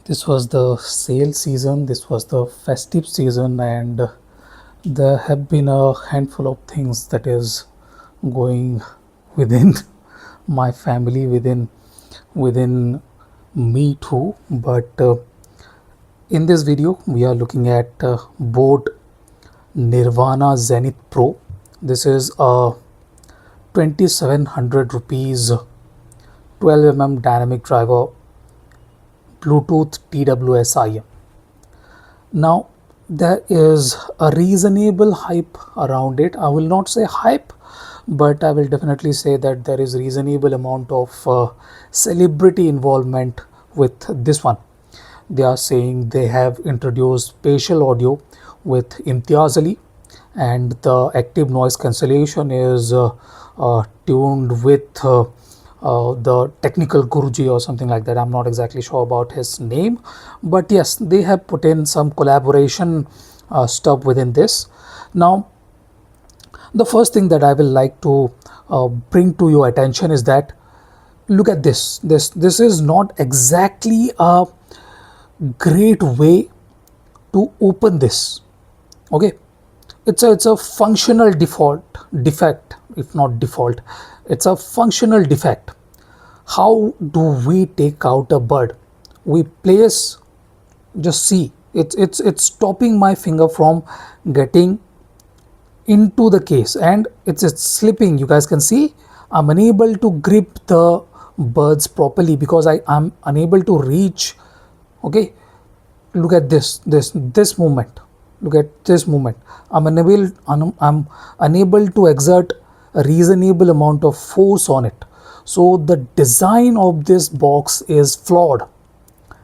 This was the sale season, this was the festive season, and there have been a handful of things that is going within my family, within me too. But in this video, we are looking at board Nirvana Zenith Pro. This is a 2700 rupees 12 dynamic driver Bluetooth TWS IEM. Now, there is a reasonable hype around it. I will not say hype, but I will definitely say that there is reasonable amount of celebrity involvement with this one. They are saying they have introduced spatial audio with Imtiaz Ali, and the active noise cancellation is tuned with the technical Guruji or something like that. I'm not exactly sure about his name, but yes, they have put in some collaboration stuff within this. Now, the first thing that I will like to bring to your attention is that look at this. This is not exactly a great way to open this. Okay, it's a functional defect, if not default. It's a functional defect. How do we take out a bud? We place, just see, it's stopping my finger from getting into the case, and it's slipping. You guys can see I'm unable to grip the buds properly because I'm unable to reach. Okay, look at this movement. Look at this movement. I'm unable to exert a reasonable amount of force on it. So the design of this box is flawed.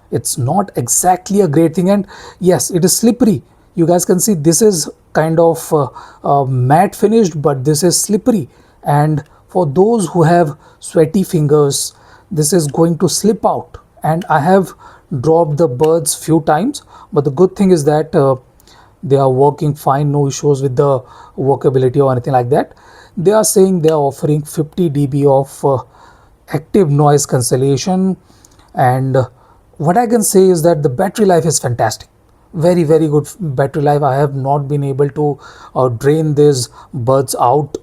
It's not exactly a great thing, and yes, it is slippery. You guys can see this is kind of matte finished, but this is slippery, and for those who have sweaty fingers, this is going to slip out. And I have dropped the buds few times, but the good thing is that they are working fine, no issues with the workability or anything like that. They are saying they are offering 50 dB of active noise cancellation, and what I can say is that the battery life is fantastic. Very good battery life. I have not been able to drain these buds out.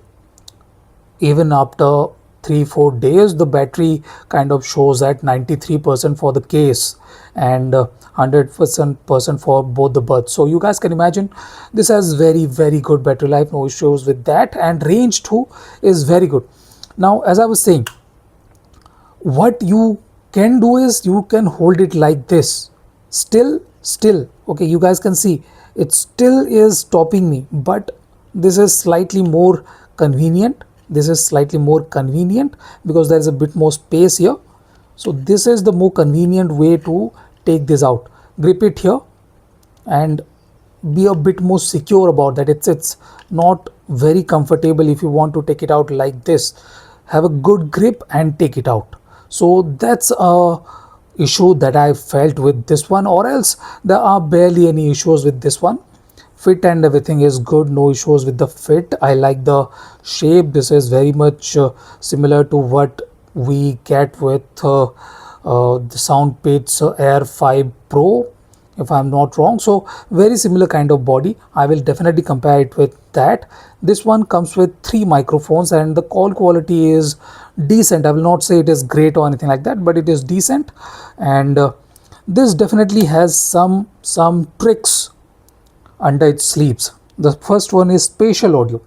Even after 3-4 days, the battery kind of shows at 93% for the case and 100% for both the buds. So you guys can imagine this has very good battery life, no issues with that, and range too is very good. Now, as I was saying, what you can do is you can hold it like this, still. Okay, you guys can see it still is stopping me, but this is slightly more convenient. This is slightly more convenient because there is a bit more space here. So this is the more convenient way to take this out. Grip it here and be a bit more secure about that. It's not very comfortable if you want to take it out like this. Have a good grip and take it out. So that's a issue that I felt with this one, or else there are barely any issues with this one. Fit and everything is good, no issues with the fit. I like the shape. This is very much similar to what we get with the SoundPage's Air 5 Pro, if I'm not wrong. So very similar kind of body. I will definitely compare it with that. This one comes with 3 microphones, and the call quality is decent. I will not say it is great or anything like that, but it is decent. And this definitely has some tricks under its sleeves. The first one is spatial audio.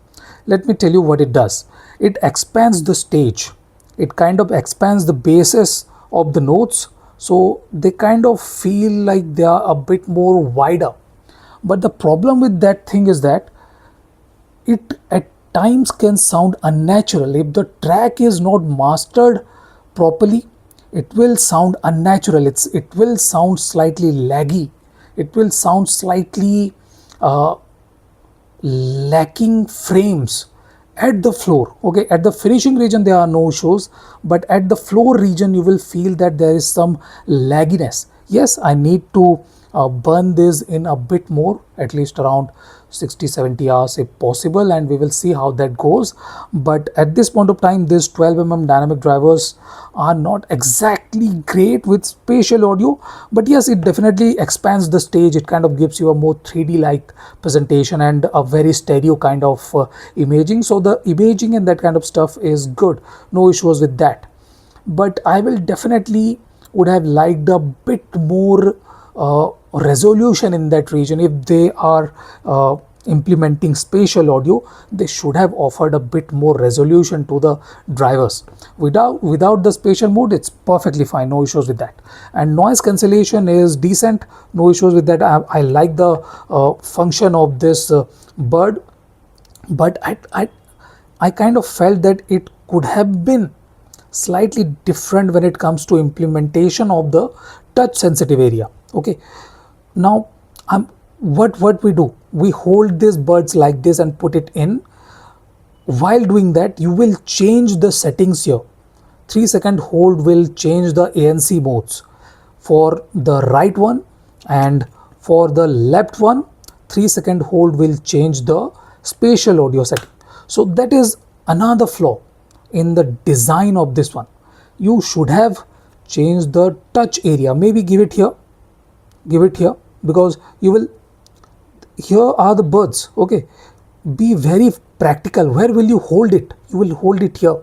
Let me tell you what it does. It expands the stage. It kind of expands the bases of the notes, so they kind of feel like they are a bit more wider. But the problem with that thing is that it at times can sound unnatural. If the track is not mastered properly, it will sound unnatural. It will sound slightly laggy. It will sound slightly lacking frames at the floor. Okay, at the finishing region there are no issues, but at the floor region you will feel that there is some lagginess. Yes, I need to burn this in a bit more, at least around 60-70 hours if possible, and we will see how that goes. But at this point of time, these 12 dynamic drivers are not exactly great with spatial audio, but yes, it definitely expands the stage. It kind of gives you a more 3D like presentation and a very stereo kind of imaging. So the imaging and that kind of stuff is good, no issues with that. But I will definitely would have liked a bit more resolution in that region. If they are implementing spatial audio, they should have offered a bit more resolution to the drivers. Without the spatial mode, it's perfectly fine, no issues with that. And noise cancellation is decent, no issues with that. I like the function of this bird, but I kind of felt that it could have been slightly different when it comes to implementation of the touch sensitive area. Okay, now what we do, we hold these birds like this and put it in. While doing that, you will change the settings here. 3-second hold will change the ANC modes for the right one, and for the left one 3-second hold will change the spatial audio setting. So that is another flaw in the design of this one. You should have changed the touch area. Maybe give it here, because you will, here are the birds. Okay, be very practical. Where will you hold it? You will hold it here.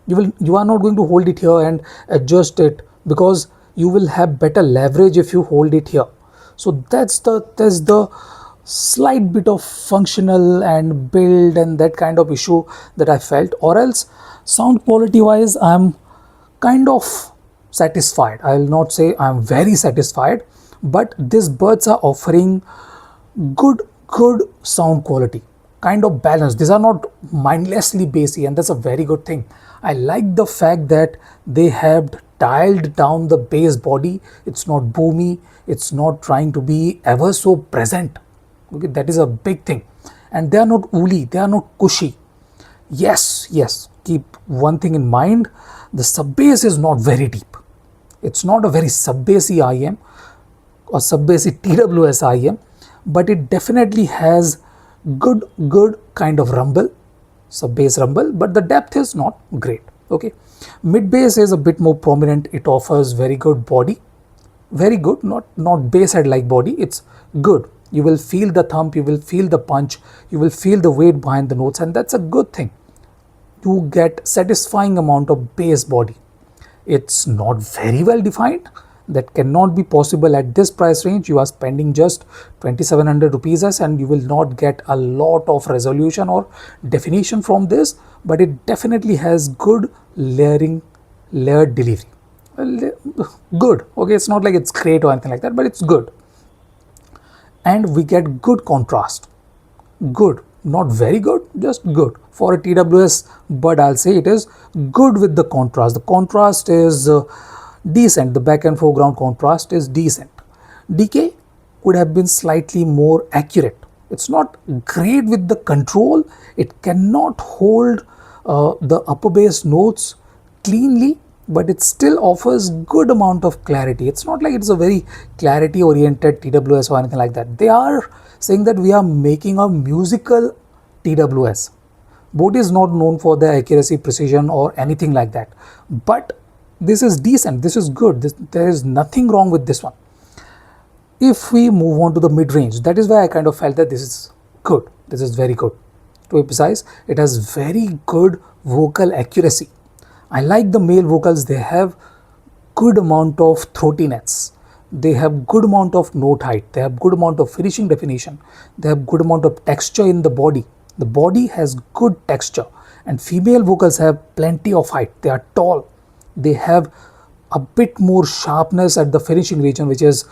You are not going to hold it here and adjust it, because you will have better leverage if you hold it here. So that's the slight bit of functional and build and that kind of issue that I felt. Or else sound quality wise, I'm kind of satisfied. I will not say I'm very satisfied, but these birds are offering good sound quality, kind of balance. These are not mindlessly bassy, and that's a very good thing. I like the fact that they have dialed down the bass body. It's not boomy, it's not trying to be ever so present. Okay, that is a big thing. And they are not woolly, they are not cushy. Yes, keep one thing in mind, the sub bass is not very deep. It's not a very sub bassy IEM or sub bassy TWS IEM, but it definitely has good kind of rumble, sub bass rumble, but the depth is not great. Okay, mid bass is a bit more prominent. It offers very good body, very good, not bass head like body. It's good. You will feel the thump, you will feel the punch, you will feel the weight behind the notes, and that's a good thing. You get satisfying amount of bass body. It's not very well defined. That cannot be possible at this price range. You are spending just 2700 rupees and you will not get a lot of resolution or definition from this, but it definitely has good layered delivery. Good. Okay, it's not like it's great or anything like that, but it's good. And we get good contrast. Good, not very good, just good. For a TWS bird, I'll say it is good with the contrast. The contrast is decent. The back and foreground contrast is decent. Decay could have been slightly more accurate. It's not great with the control. It cannot hold the upper bass notes cleanly, but it still offers good amount of clarity. It's not like it's a very clarity oriented TWS or anything like that. They are saying that we are making a musical TWS. Boat is not known for their accuracy, precision or anything like that, but this is decent, this is good, there is nothing wrong with this one. If we move on to the mid-range, that is why I kind of felt that this is good, this is very good. To be precise, it has very good vocal accuracy. I like the male vocals. They have good amount of throatiness, they have good amount of note height, they have good amount of finishing definition, they have good amount of texture in the body. The body has good texture, and female vocals have plenty of height, they are tall, they have a bit more sharpness at the finishing region, which is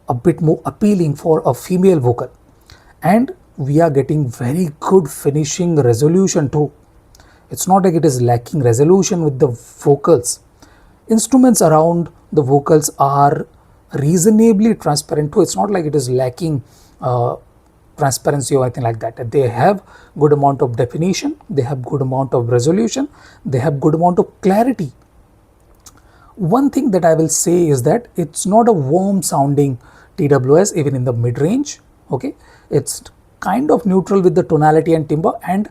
a bit more appealing for a female vocal. And we are getting very good finishing resolution too. It's not like it is lacking resolution with the vocals. Instruments around the vocals are reasonably transparent too. It's not like it is lacking transparency or anything like that. They have good amount of definition, they have good amount of resolution, they have good amount of clarity. One thing that I will say is that it's not a warm sounding TWS even in the mid-range. Okay, it's kind of neutral with the tonality and timbre and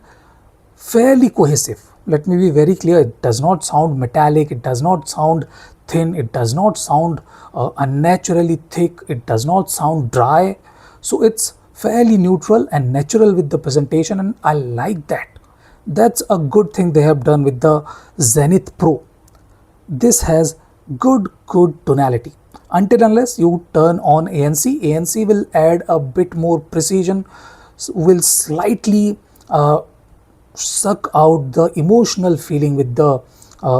fairly cohesive. Let me be very clear, it does not sound metallic, it does not sound thin, it does not sound unnaturally thick, it does not sound dry. So it's fairly neutral and natural with the presentation, and I like that. That's a good thing they have done with the Zenith Pro. This has good tonality. Until unless you turn on ANC will add a bit more precision, will slightly suck out the emotional feeling with the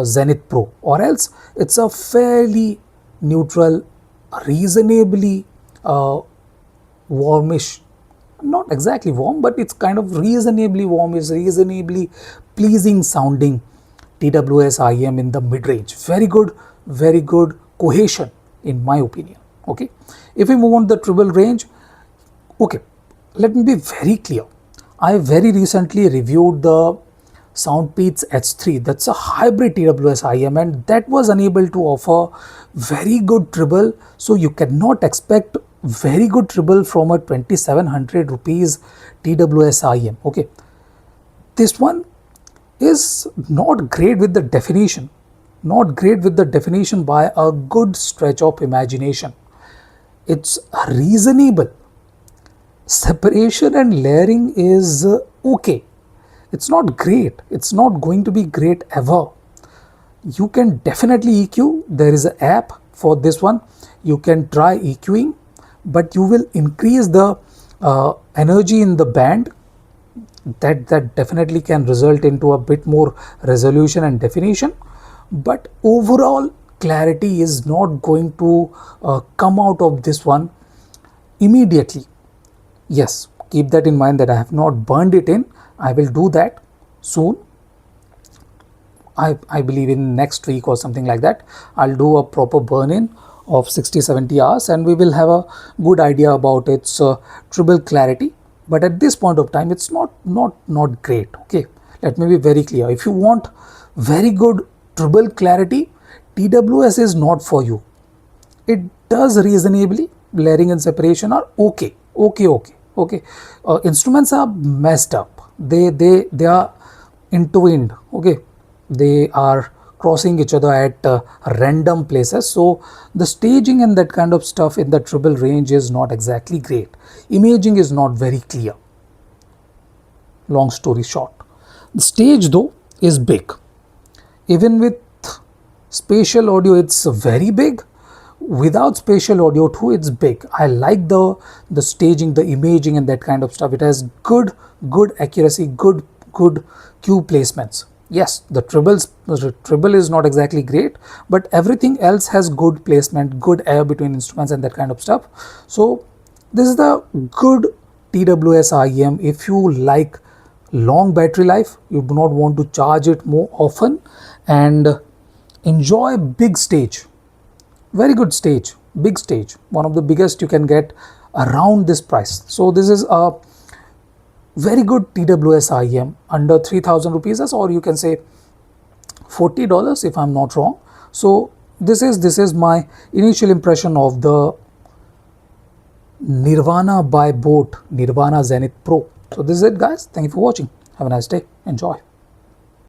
Zenith Pro, or else it's a fairly neutral, reasonably warmish, not exactly warm, but it's kind of reasonably warm, is reasonably pleasing sounding TWS IEM in the mid-range. Very good cohesion in my opinion. Okay, if we move on to the treble range, okay, let me be very clear. I very recently reviewed the Soundpeats H3. That's a hybrid TWS IEM, and that was unable to offer very good treble. So you cannot expect very good treble from a 2700 rupees TWS IEM. Okay, this one is not great with the definition, by a good stretch of imagination. It's reasonable. Separation and layering is okay. It's not great. It's not going to be great ever. You can definitely EQ. There is an app for this one. You can try EQing, but you will increase the energy in the band. That definitely can result into a bit more resolution and definition, but overall clarity is not going to come out of this one immediately. Yes, keep that in mind that I have not burned it in. I will do that soon. I believe in next week or something like that. I'll do a proper burn in of 60-70 hours and we will have a good idea about its treble clarity. But at this point of time, it's not great. Okay, let me be very clear. If you want very good treble clarity, TWS is not for you. It does reasonably. Layering and separation are okay. Instruments are messed up. They are intertwined. Okay, they are crossing each other at random places. So the staging and that kind of stuff in the treble range is not exactly great. Imaging is not very clear. Long story short, the stage though is big. Even with spatial audio, it's very big. Without spatial audio too, it's big. I like the staging, the imaging and that kind of stuff. It has good accuracy, good cue placements. Yes, the treble is not exactly great, but everything else has good placement, good air between instruments and that kind of stuff. So this is the good TWS IEM. If you like long battery life, you do not want to charge it more often, and enjoy big stage. Very good stage, big stage, one of the biggest you can get around this price. So this is a very good TWS IEM under 3000 rupees, or you can say $40 if I'm not wrong. So this is my initial impression of the Nirvana by Boat, Nirvana Zenith Pro. So this is it guys. Thank you for watching. Have a nice day. Enjoy.